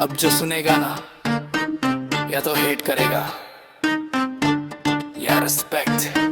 अब जो सुनेगा ना या तो हेट करेगा या रिस्पेक्ट।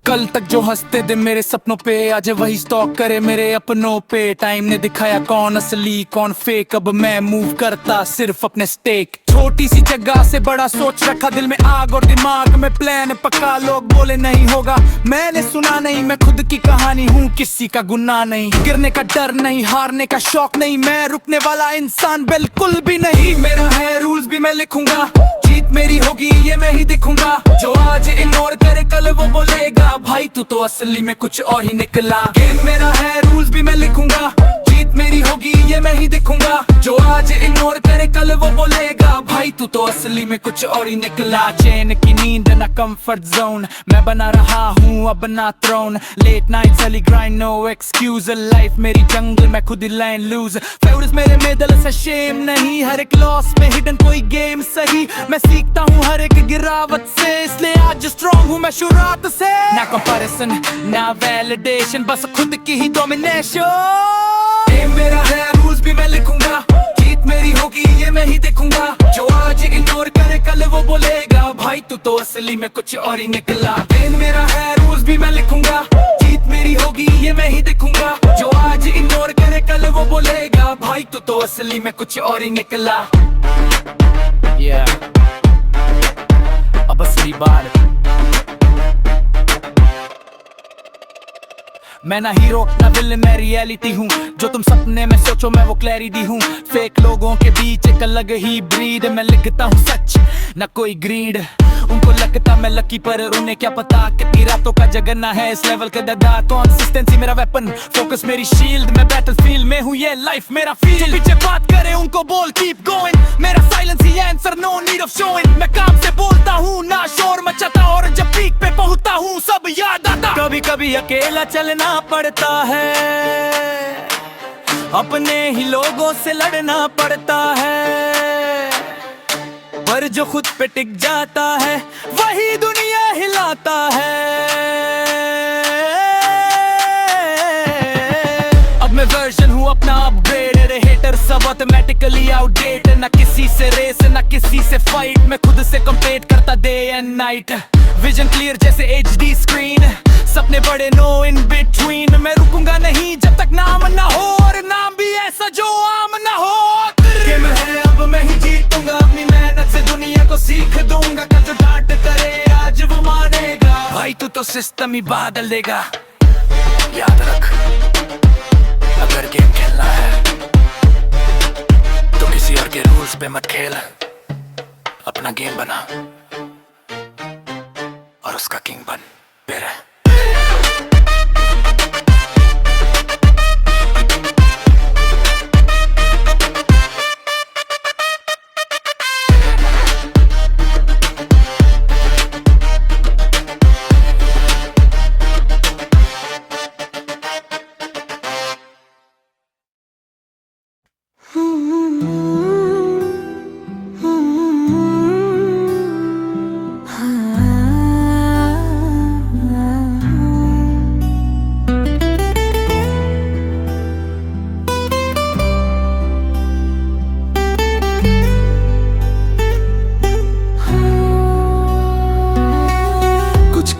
कल तक जो हंसते थे मेरे सपनों पे आज वही स्टॉक करे मेरे अपनों पे। टाइम ने दिखाया कौन असली कौन फेक, अब मैं मूव करता सिर्फ अपने स्टेक। छोटी सी जगह से बड़ा सोच रखा, दिल में आग और दिमाग में प्लान पक्का। लोग बोले नहीं होगा, मैंने सुना नहीं, मैं खुद की कहानी हूँ, किसी का गुनाह नहीं। गिरने का डर नहीं, हारने का शौक नहीं, मैं रुकने वाला इंसान बिल्कुल भी नहीं। मेरा है रूल्स भी मैं लिखूंगा, जीत मेरी होगी ये मैं ही दिखूंगा। जो आज इग्नोर करे कल वो बोलेगा भाई तू तो असली में कुछ और ही निकला। गेम मेरा है रूल्स भी मैं लिखूंगा, जीत मेरी होगी ये मैं ही दिखूंगा। जो आज इग्नोर करे कल वो बोलेगा भाई तू तो असली में कुछ और ही निकला। चैन की नींद ना कंफर्ट जोन, मैं बना रहा हूँ अब ना throne. Late nights early grind no excuse, life मेरी जंगल मैं खुद ही लाइन लूज। फेवरेट्स मेरे मिडल से शेम नहीं, हर एक लॉस में हिडन कोई गेम सही। मैं सीखता हूँ हर एक गिरावट से, इसलिए आज स्ट्रॉन्ग हूँ मैं शुरुआत से। ना कंपैरिजन ना वैलिडेशन, बस खुद की ही डोमिनेशन। गेम मेरा है रूल्स भी मैं लिखूंगा, जीत मेरी होगी ये मैं ही दिखूंगा। जो आज इग्नोर करे कल वो बोलेगा भाई तू तो असली में कुछ और ही निकला। गेम मेरा है रूल्स भी मैं लिखूंगा, जीत मेरी होगी ये मैं ही दिखूंगा। जो आज इग्नोर करे कल वो बोलेगा भाई तू तो असली में कुछ और ही निकला। अब असली बात, मैं ना हीरो ना विलन मैं रियलिटी हूँ। जो तुम सपने में सोचो मैं वो क्लैरिटी हूँ। फेक लोगों के बीच एक अलग ही ब्रीड, मैं लिखता हूँ सच ना कोई ग्रीड। उनको लगता मैं लकी पर उन्हें क्या पता कितनी रातों का जगना है इस लेवल के दादा। कंसिस्टेंसी मेरा वेपन, फोकस मेरी शील्ड, मैं बैटलफील्ड में हूँ ये लाइफ मेरा फील्ड। जो पीछे बात करे उनको बोल कीप गोइंग, मेरा साइलेंस ही answer no need of showing. मैं काम से बोलता हूँ ना शोर मचाता, और जब पीक पे पहुँचता हूँ सब याद आता। कभी कभी अकेला चलना पड़ता है, अपने ही लोगों से लड़ना पड़ता है। पर जो खुद पे टिक जाता है वही दुनिया हिलाता है। अब मैं वर्जन हूँ अपना अपग्रेड, हेटर सब ऑटोमेटिकली आउटडेटेड। ना किसी से रेस ना किसी से फाइट, मैं खुद से कंपेट करता day and night. Vision clear जैसे HD स्क्रीन, सपने बड़े नो इन बिटवीन। मैं रुकूंगा नहीं जब तक नाम ना हो, और नाम भी ऐसा जो आम ना हो। गेम है अब मैं ही जीतूंगा, अपनी मेहनत से दुनिया को सीख दूंगा। कल जो डांट करे आज वो मानेगा भाई तू तो सिस्टम ही बदल देगा। याद रख अगर गेम खेलना है तो किसी और के रूल्स पे मत खेल, अपना गेम बना और उसका किंग बन। फिर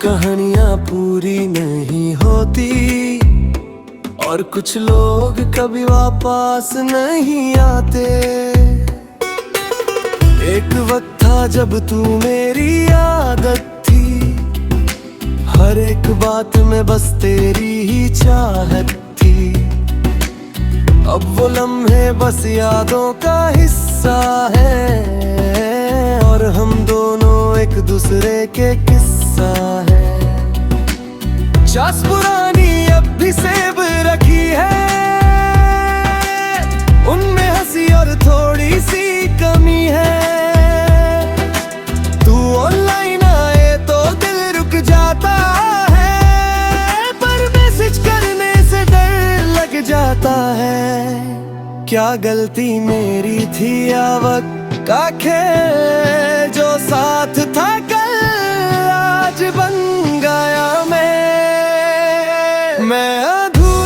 कहानियां पूरी नहीं होती, और कुछ लोग कभी वापस नहीं आते। एक वक्त था जब तू मेरी आदत थी, हर एक बात में बस तेरी ही चाहत थी। अब वो लम्हे बस यादों का हिस्सा है, और हम दोनों एक दूसरे के किस्सा है। चास पुरानी अब भी सेब रखी है, उनमें हंसी और थोड़ी सी कमी है। तू ऑनलाइन आए तो दिल रुक जाता है, पर मैसेज करने से डर लग जाता है। क्या गलती मेरी थी या वक्त का खेल, जो साथ था कल आज बन गया मैं अधूरा।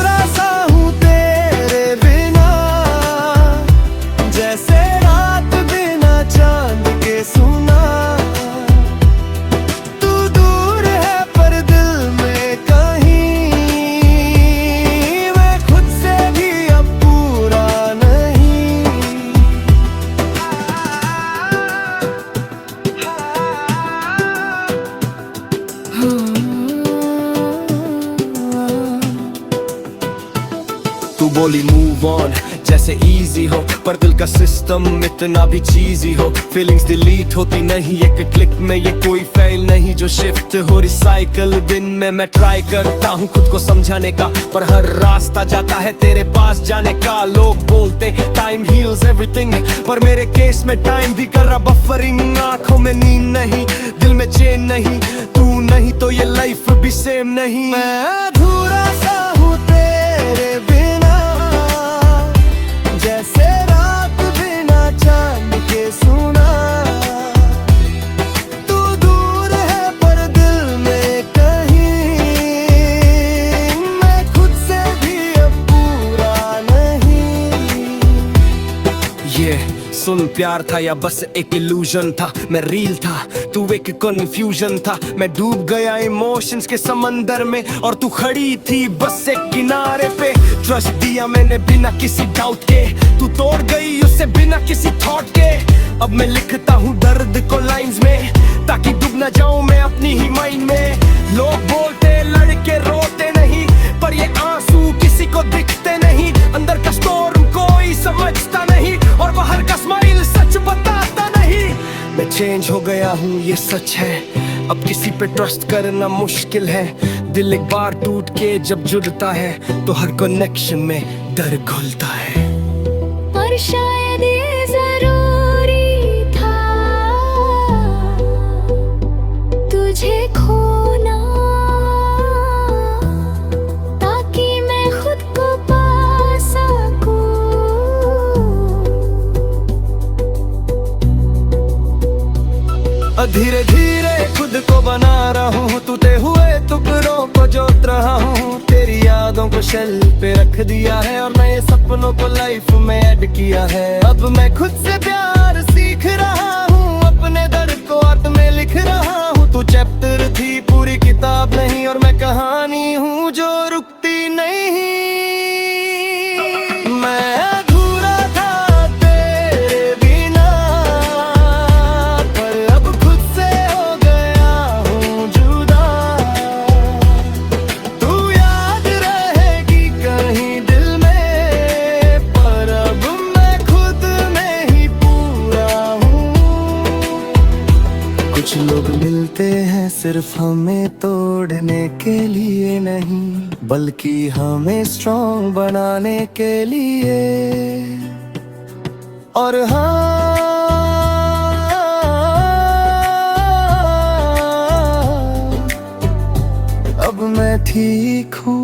स्लोली मूव ऑन जैसे इजी हो, पर दिल का सिस्टम इतना भी चीजी हो। फीलिंग्स डिलीट होती नहीं एक क्लिक में, ये कोई फेल नहीं जो शिफ्ट हो रिसाइकल। दिन में मैं ट्राई करता हूँ खुद को समझाने का, पर हर रास्ता जाता है तेरे पास जाने का। लोग बोलते टाइम हील्स एवरीथिंग, पर मेरे केस में टाइम भी कर रहा बफरिंग। आंखों में नींद नहीं, दिल में चैन नहीं, तू नहीं तो ये लाइफ भी सेम नहीं। मैं अधूरा सा हूँ तेरे बिना, जैसे रात बिना चांद के सुना। तू दूर है पर दिल में कहीं, मैं खुद से भी अब पूरा नहीं। ये सुन, प्यार था या बस एक इल्यूजन था? मैं रील था, तू एक कंफ्यूजन था। मैं डूब गया इमोशंस के समंदर में और तू खड़ी थी बस एक किनारे पे। ट्रस्ट दिया मैंने बिना किसी डाउट के, तू तोड़ गई उसे बिना किसी थॉट के। अब मैं लिखता हूँ दर्द को लाइंस में, ताकि डूब ना जाऊं मैं अपनी ही माइंड में। लोग बोलते लड़के रोते नहीं, पर ये आंसू किसी को दिखते नहीं। अंदर का स्टोर्म कोई समझता नहीं, और बाहर का स्माइल सच बताता नहीं। मैं चेंज हो गया हूँ ये सच है, अब किसी पे ट्रस्ट करना मुश्किल है। दिल एक बार टूट के जब जुड़ता है, तो हर कनेक्शन में डर घुलता है। पर शायद ये जरूरी था तुझे खोना, ताकि मैं खुद को पा सकूं। धीरे धीरे खुद को बना रहा हूँ, टूटे हुए टुकड़ों को जोड़ रहा हूँ। तेरी यादों को शेल पे रख दिया है, और नए सपनों को लाइफ में ऐड किया है। अब मैं खुद से प्यार सीख रहा हूँ, अपने दर्द को अर्थ में लिख रहा हूँ। तू चैप्टर थी पूरी किताब नहीं, और मैं कहानी हूँ जो रुकती नहीं। मैं अधूरा था तेरे बिना, पर अब खुद से हो गया हूँ जुदा। तू याद रहेगी कहीं दिल में, पर अब मैं खुद में ही पूरा हूँ। कुछ लोग मिलते हैं सिर्फ हमें तोड़ने के लिए नहीं, बल्कि हमें स्ट्रॉन्ग बनाने के लिए। और हाँ, अब मैं ठीक हूँ।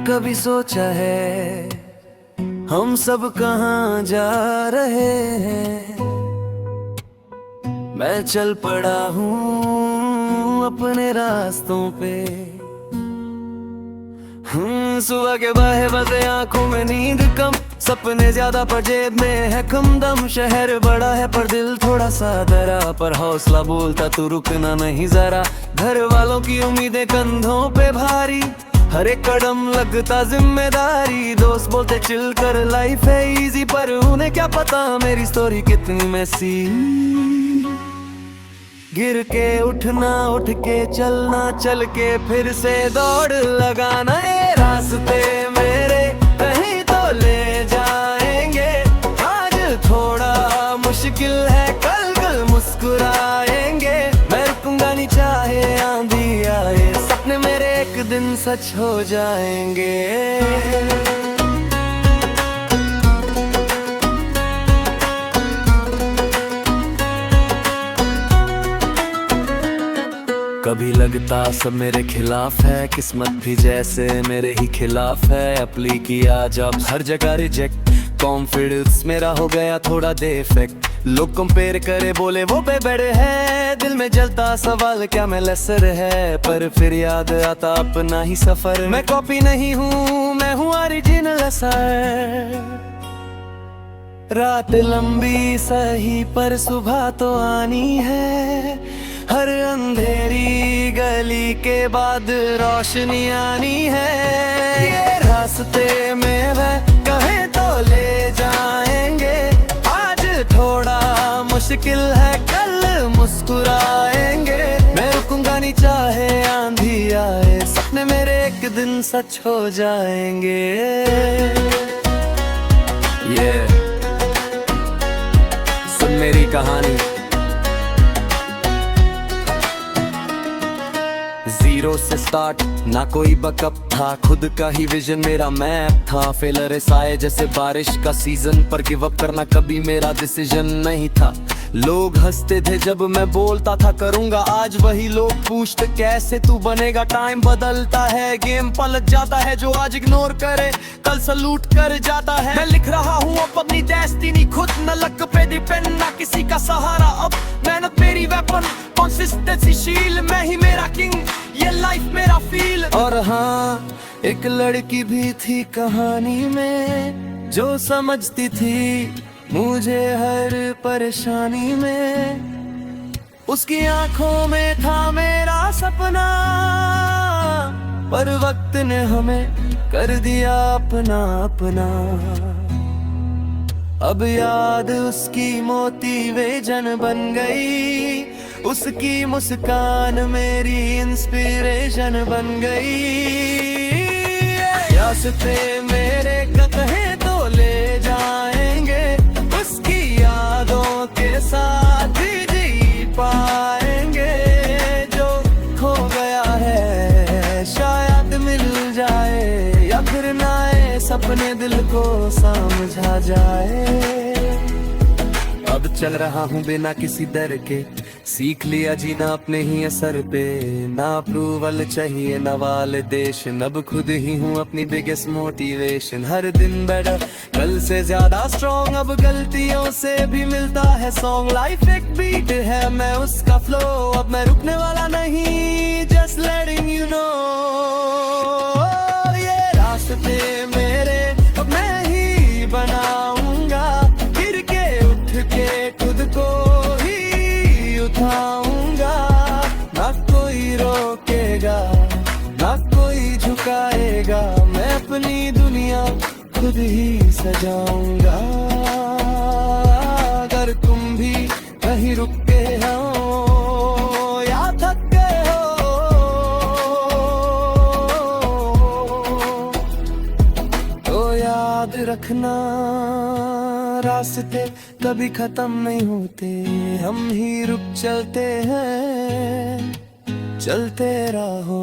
कभी सोचा है हम सब कहाँ जा रहे हैं? मैं चल पड़ा हूँ अपने रास्तों पे। सुबह के बाहे बजे आंखों में नींद कम, सपने ज्यादा पर जेब में है कम दम। शहर बड़ा है पर दिल थोड़ा सा डरा, पर हौसला बोलता तू रुकना नहीं जरा। घर वालों की उम्मीदें कंधों पे भारी, हर एक कदम लगता जिम्मेदारी। दोस्त बोलते चिल कर लाइफ है इजी, पर उन्हें क्या पता मेरी स्टोरी कितनी मैसी। गिर के उठना, उठ के चलना, चल के फिर से दौड़ लगाना। ये रास्ते मेरे कहीं तो ले जाएंगे। आज थोड़ा मुश्किल है, कल कल मुस्कुराएंगे। मैं रुकूंगा नहीं चाहे आंधी आए, सपने मेरे एक दिन सच हो जाएंगे। कभी लगता सब मेरे खिलाफ है, किस्मत भी जैसे मेरे ही खिलाफ है। अप्लाई किया जब हर जगह रिजेक्ट, कॉन्फिडेंस मेरा हो गया थोड़ा डिफेक्ट। लोग कंपेयर करे बोले वो बेबड़े है, दिल में जलता सवाल क्या मैं लेसर है। पर फिर याद आता अपना ही सफर, मैं कॉपी नहीं हूँ मैं हूँ ओरिजिनल असर। रात लंबी सही पर सुबह तो आनी है, हर अंधेरी गली के बाद रोशनी आनी है। ये रास्ते में वह कहे तो ले जाएंगे, आज थोड़ा मुश्किल है कल मुस्कुराएंगे। मैं रुकूंगा नहीं चाहे आंधी आए, सपने मेरे एक दिन सच हो जाएंगे। सुन मेरी कहानी, जीरो से स्टार्ट, ना कोई बैकअप था, खुद का ही विजन मेरा मैप था। फेलर्स आए जैसे बारिश का सीजन, पर गिव अप करना कभी मेरा डिसीजन नहीं था। लोग हंसते थे जब मैं बोलता था करूंगा, आज वही लोग पूछते कैसे तू बनेगा। टाइम बदलता है, गेम पलट जाता है, जो आज इग्नोर करे कल सलूट कर जाता है। मैं लिख रहा हूँ अपनी डेस्टिनी खुद, न लक पे डिपेंड ना किसी का सहारा। अब मेहनत मेरी वेपन, कंसिस्टेंसी शील, मैं ही मेरा किंग, ये लाइफ मेरा फील। और हाँ, एक लड़की भी थी कहानी में, जो समझती थी मुझे हर परेशानी में। उसकी आंखों में था मेरा सपना, पर वक्त ने हमें कर दिया अपना अपना। अब याद उसकी मोटिवेशन बन गई, उसकी मुस्कान मेरी इंस्पिरेशन बन गई। रास्ते मेरे कहे तो ले जाएंगे, उसकी यादों के साथ ही जी पाएंगे। जो खो गया है शायद मिल जाए, या फिर ना आए सपने दिल को समझा जाए। अब चल रहा हूँ बिना किसी डर के, सीख लिया जीना अपने ही असर पे। ना अप्रूवल चाहिए ना वालिडेशन, अब खुद ही हूँ अपनी बिगेस्ट मोटिवेशन। हर दिन बेटर, कल से ज्यादा स्ट्रॉन्ग, अब गलतियों से भी मिलता है सॉन्ग। लाइफ एक बीट है, मैं उसका फ्लो, अब मैं रुकने वाला नहीं, जस्ट लेटिंग यू नो। ये रास्ते मेरे अब मैं ही बनाऊंगा, गिर के उठ के खुद को ही उठाऊंगा। ना कोई रोकेगा ना कोई झुकाएगा, मैं अपनी दुनिया खुद ही सजाऊंगा। अगर तुम भी कहीं रुक गए हो या थक गए हो, तो याद रखना रास्ते कभी खत्म नहीं होते, हम ही रुक चलते हैं। चलते रहो,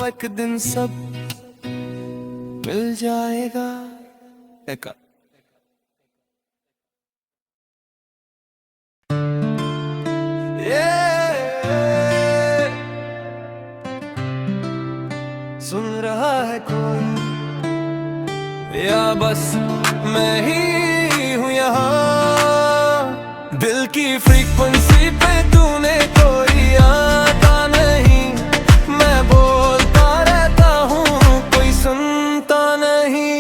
एक दिन सब मिल जाएगा। सुन रहा है कोई, या बस मैं ही हूँ यहाँ। दिल की फ्रीक्वेंसी पे तूने कोई आता नहीं, मैं बोलता रहता हूँ कोई सुनता नहीं।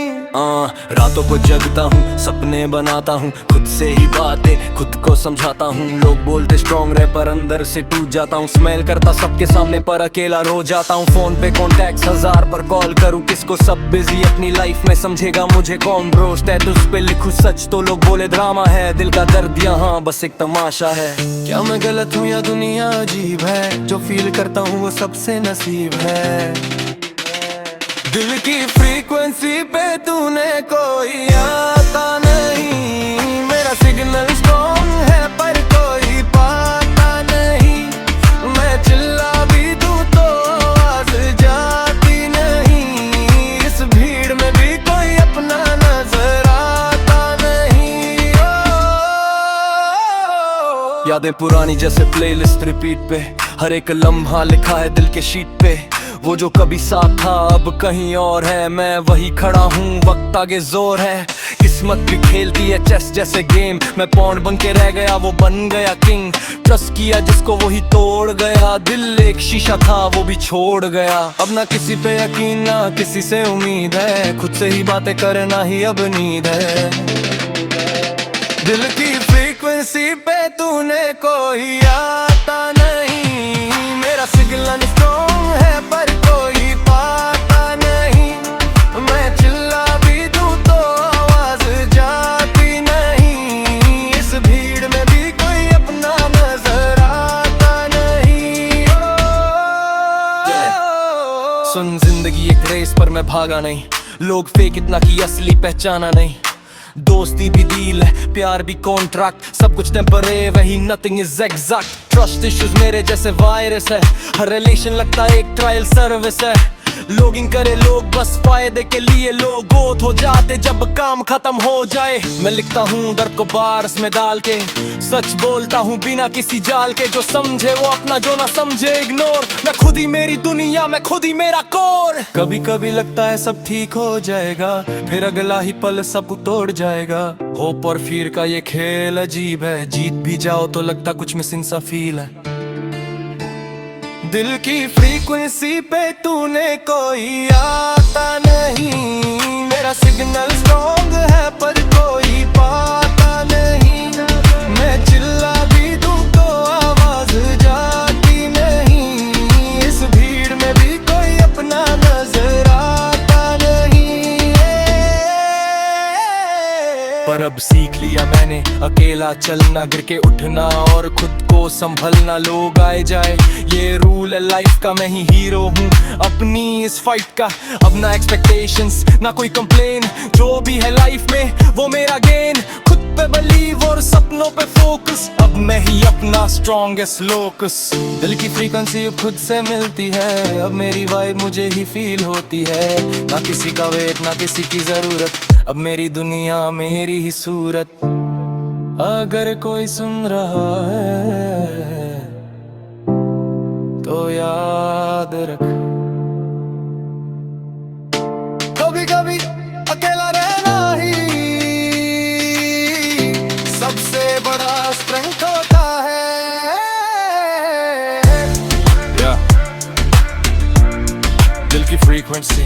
रातों को जगता हूँ, सपने बनाता हूँ, खुद से ही बातें खुद को समझाता हूँ। लोग बोलते स्ट्रॉन्ग रहे पर अंदर से टूट जाता हूँ। स्मेल करता सबके सामने पर अकेला रो जाता हूँ। फोन पे कॉन्टैक्ट्स 1000 पर कॉल करूँ, किसको सब बिजी अपनी लाइफ में, समझेगा मुझे कौन। ब्रो स्टेटस पे लिखूं सच तो लोग बोले ड्रामा है, दिल का दर्द यहाँ बस एक तमाशा है। क्या मैं गलत हूँ या दुनिया अजीब है, जो फील करता हूँ वो सबसे नसीब है। दिल की फ्रीक्वेंसी पे तूने कोई आता नहीं, मेरा सिग्नल स्ट्रॉन्ग है पर कोई पाता नहीं। मैं चिल्ला भी दूं तो आवाज जाती नहीं, इस भीड़ में भी कोई अपना नजर आता नहीं। यादें पुरानी जैसे प्लेलिस्ट रिपीट पे, हर एक लम्हा लिखा है दिल के शीट पे, वो जो कभी साथ था अब कहीं और है। मैं वही खड़ा हूँ, वक्त आगे जोर है। किस्मत भी खेलती है चेस जैसे गेम, मैं पॉन बन के रह गया, वो बन गया किंग। ट्रस्ट किया जिसको वही तोड़ गया, दिल एक शीशा था वो भी छोड़ गया। अब ना किसी पे यकीन ना किसी से उम्मीद है, खुद से ही बातें करना ही अब नींद है। दिल की फ्रीक्वेंसी पे तूने कोई आता नहीं, मेरा सिग्नल स्ट्रॉन्ग है पर कोई पाता नहीं। मैं चिल्ला भी दूं तो आवाज जाती नहीं, इस भीड़ में भी कोई अपना नजर आता नहीं। सुन जिंदगी एक रेस पर मैं भागा नहीं, लोग फेक इतना की असली पहचाना नहीं। दोस्ती भी डील है, प्यार भी कॉन्ट्रैक्ट, सब कुछ टेम्परेरी वही nothing is exact. Trust issues मेरे जैसे वायरस है, हर रिलेशन लगता है एक ट्रायल सर्विस है। लोगिंग करे लोग बस फायदे के लिए, लोग गोत हो जाते जब काम खत्म हो जाए। मैं लिखता हूँ दर्द को बारस में डाल के, सच बोलता हूँ बिना किसी जाल के। जो समझे वो अपना, जो ना समझे इग्नोर। मैं खुद ही मेरी दुनिया, मैं खुद ही मेरा कोर। कभी कभी लगता है सब ठीक हो जाएगा, फिर अगला ही पल सब तोड़ जाएगा। होप और फिर का ये खेल अजीब है, जीत भी जाओ तो लगता कुछ मिसिंग सा फील है। दिल की फ्रीक्वेंसी पे तूने कोई आता नहीं, मेरा सिग्नल स्ट्रॉन्ग है पर कोई पाता नहीं। मैं चिल्ला भी दूं तो आवाज जाती नहीं, इस भीड़ में भी कोई अपना नजर आता नहीं। पर अब सीख लिया मैंने अकेला चलना, गिर के उठना और खुद को संभलना। लोग आए जाए ये रूल है लाइफ का, मैं ही हीरो हूँ अपनी इस फाइट का। अब ना एक्सपेक्टेशंस ना कोई कंप्लेन, जो भी है लाइफ में वो मेरा गेन। खुद पे बिलीव और सपनों पे फोकस, अब मैं ही अपना स्ट्रॉन्गेस्ट लोकस। दिल की फ्रीक्वेंसी खुद से मिलती है, अब मेरी वाइब मुझे ही फील होती है। ना किसी का वेट ना किसी की जरूरत, अब मेरी दुनिया मेरी ही सूरत। अगर कोई सुन रहा है तो याद रख, कभी कभी अकेला रहना ही सबसे बड़ा स्ट्रेंथ होता है। दिल की फ्रीक्वेंसी